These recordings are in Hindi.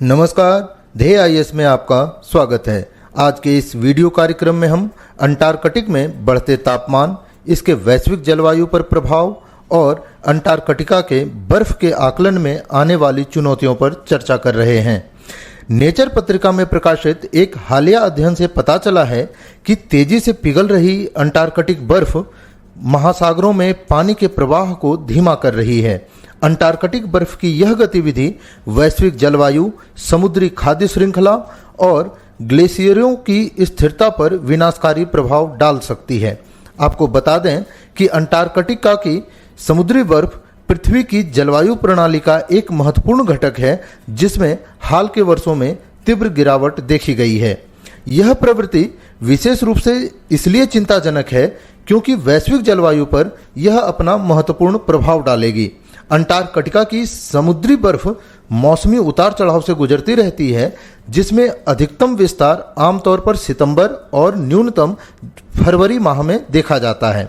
नमस्कार, ध्येय आईएएस में आपका स्वागत है। आज के इस वीडियो कार्यक्रम में हम अंटार्कटिक में बढ़ते तापमान, इसके वैश्विक जलवायु पर प्रभाव और अंटार्कटिका के बर्फ के आकलन में आने वाली चुनौतियों पर चर्चा कर रहे हैं। नेचर पत्रिका में प्रकाशित एक हालिया अध्ययन से पता चला है कि तेजी से पिघल रही अंटार्कटिक बर्फ महासागरों में पानी के प्रवाह को धीमा कर रही है। अंटार्कटिक बर्फ की यह गतिविधि वैश्विक जलवायु, समुद्री खाद्य श्रृंखला और ग्लेशियरों की स्थिरता पर विनाशकारी प्रभाव डाल सकती है। आपको बता दें कि अंटार्कटिका की समुद्री बर्फ पृथ्वी की जलवायु प्रणाली का एक महत्वपूर्ण घटक है, जिसमें हाल के वर्षों में तीव्र गिरावट देखी गई है। यह प्रवृत्ति विशेष रूप से इसलिए चिंताजनक है क्योंकि वैश्विक जलवायु पर यह अपना महत्वपूर्ण प्रभाव डालेगी। अंटार्कटिका की समुद्री बर्फ मौसमी उतार चढ़ाव से गुजरती रहती है, जिसमें अधिकतम विस्तार आमतौर पर सितंबर और न्यूनतम फरवरी माह में देखा जाता है।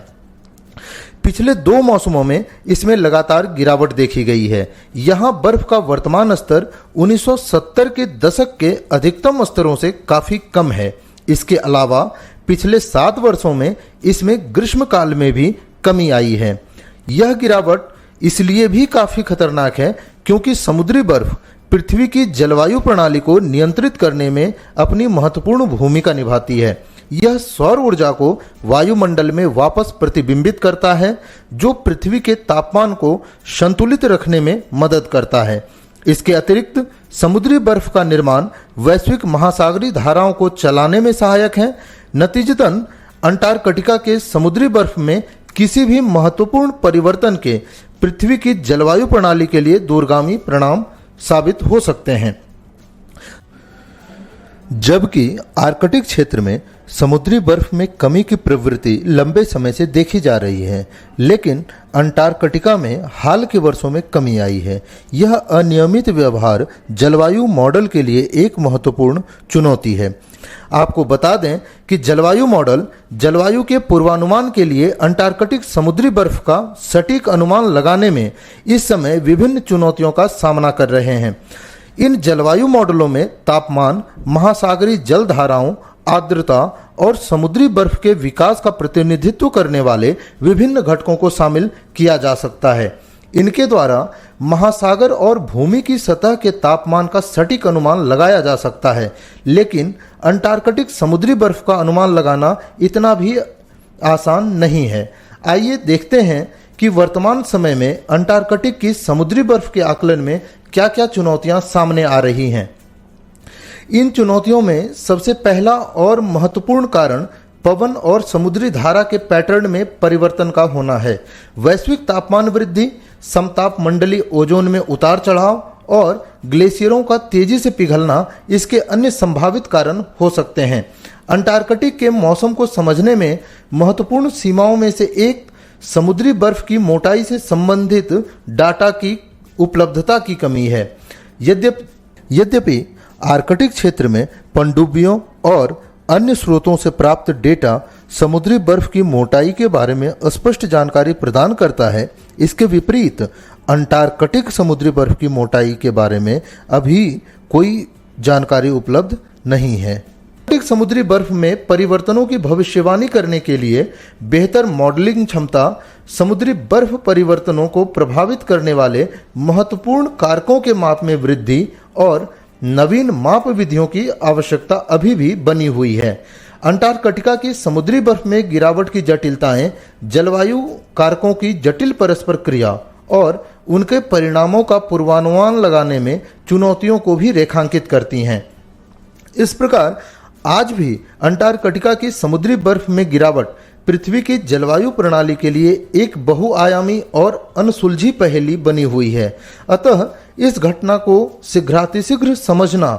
पिछले 2 मौसमों में इसमें लगातार गिरावट देखी गई है। यहाँ बर्फ का वर्तमान स्तर 1970 के दशक के अधिकतम स्तरों से काफ़ी कम है। इसके अलावा पिछले 7 वर्षों में इसमें ग्रीष्मकाल में भी कमी आई है। यह गिरावट इसलिए भी काफ़ी खतरनाक है क्योंकि समुद्री बर्फ पृथ्वी की जलवायु प्रणाली को नियंत्रित करने में अपनी महत्वपूर्ण भूमिका निभाती है। यह सौर ऊर्जा को वायुमंडल में वापस प्रतिबिंबित करता है, जो पृथ्वी के तापमान को संतुलित रखने में मदद करता है। इसके अतिरिक्त समुद्री बर्फ का निर्माण वैश्विक महासागरीय धाराओं को चलाने में सहायक है। नतीजतन अंटार्कटिका के समुद्री बर्फ में किसी भी महत्वपूर्ण परिवर्तन के पृथ्वी की जलवायु प्रणाली के लिए दूरगामी परिणाम साबित हो सकते हैं। जबकि आर्कटिक क्षेत्र में समुद्री बर्फ में कमी की प्रवृत्ति लंबे समय से देखी जा रही है, लेकिन अंटार्कटिका में हाल के वर्षों में कमी आई है। यह अनियमित व्यवहार जलवायु मॉडल के लिए एक महत्वपूर्ण चुनौती है। आपको बता दें कि जलवायु मॉडल जलवायु के पूर्वानुमान के लिए अंटार्कटिक समुद्री बर्फ का सटीक अनुमान लगाने में इस समय विभिन्न चुनौतियों का सामना कर रहे हैं। इन जलवायु मॉडलों में तापमान, महासागरीय जल धाराओं, आर्द्रता और समुद्री बर्फ के विकास का प्रतिनिधित्व करने वाले विभिन्न घटकों को शामिल किया जा सकता है। इनके द्वारा महासागर और भूमि की सतह के तापमान का सटीक अनुमान लगाया जा सकता है, लेकिन अंटार्कटिक समुद्री बर्फ का अनुमान लगाना इतना भी आसान नहीं है। आइए देखते हैं कि वर्तमान समय में अंटार्कटिक की समुद्री बर्फ के आकलन में क्या क्या चुनौतियां सामने आ रही हैं। इन चुनौतियों में सबसे पहला और महत्वपूर्ण कारण पवन और समुद्री धारा के पैटर्न में परिवर्तन का होना है। वैश्विक तापमान वृद्धि, समताप मंडलीय ओजोन में उतार चढ़ाव और ग्लेशियरों का तेजी से पिघलना इसके अन्य संभावित कारण हो सकते हैं। अंटार्कटिक के मौसम को समझने में महत्वपूर्ण सीमाओं में से एक समुद्री बर्फ की मोटाई से संबंधित डाटा की उपलब्धता की कमी है। यद्यपि आर्कटिक क्षेत्र में पनडुब्बियों और अन्य स्रोतों से प्राप्त डेटा समुद्री बर्फ की मोटाई के बारे में स्पष्ट जानकारी प्रदान करता है, इसके विपरीत अंटार्कटिक समुद्री बर्फ की मोटाई के बारे में अभी कोई जानकारी उपलब्ध नहीं है। अंटार्कटिक समुद्री बर्फ में परिवर्तनों की भविष्यवाणी करने के लिए बेहतर मॉडलिंग क्षमता, समुद्री बर्फ परिवर्तनों को प्रभावित करने वाले महत्वपूर्ण कारकों के माप में वृद्धि और नवीन माप विधियों की आवश्यकता अभी भी बनी हुई है। अंटार्कटिका की समुद्री बर्फ में गिरावट की जटिलताएं जलवायु कारकों की जटिल परस्पर क्रिया और उनके परिणामों का पूर्वानुमान लगाने में चुनौतियों को भी रेखांकित करती हैं। इस प्रकार आज भी अंटार्कटिका की समुद्री बर्फ में गिरावट पृथ्वी की जलवायु प्रणाली के लिए एक बहुआयामी और अनसुलझी पहेली बनी हुई है। अतः इस घटना को शीघ्रातिशीघ्र समझना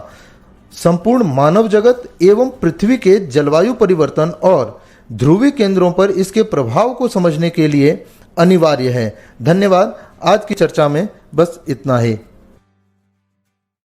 संपूर्ण मानव जगत एवं पृथ्वी के जलवायु परिवर्तन और ध्रुवीय केंद्रों पर इसके प्रभाव को समझने के लिए अनिवार्य है। धन्यवाद। आज की चर्चा में बस इतना ही।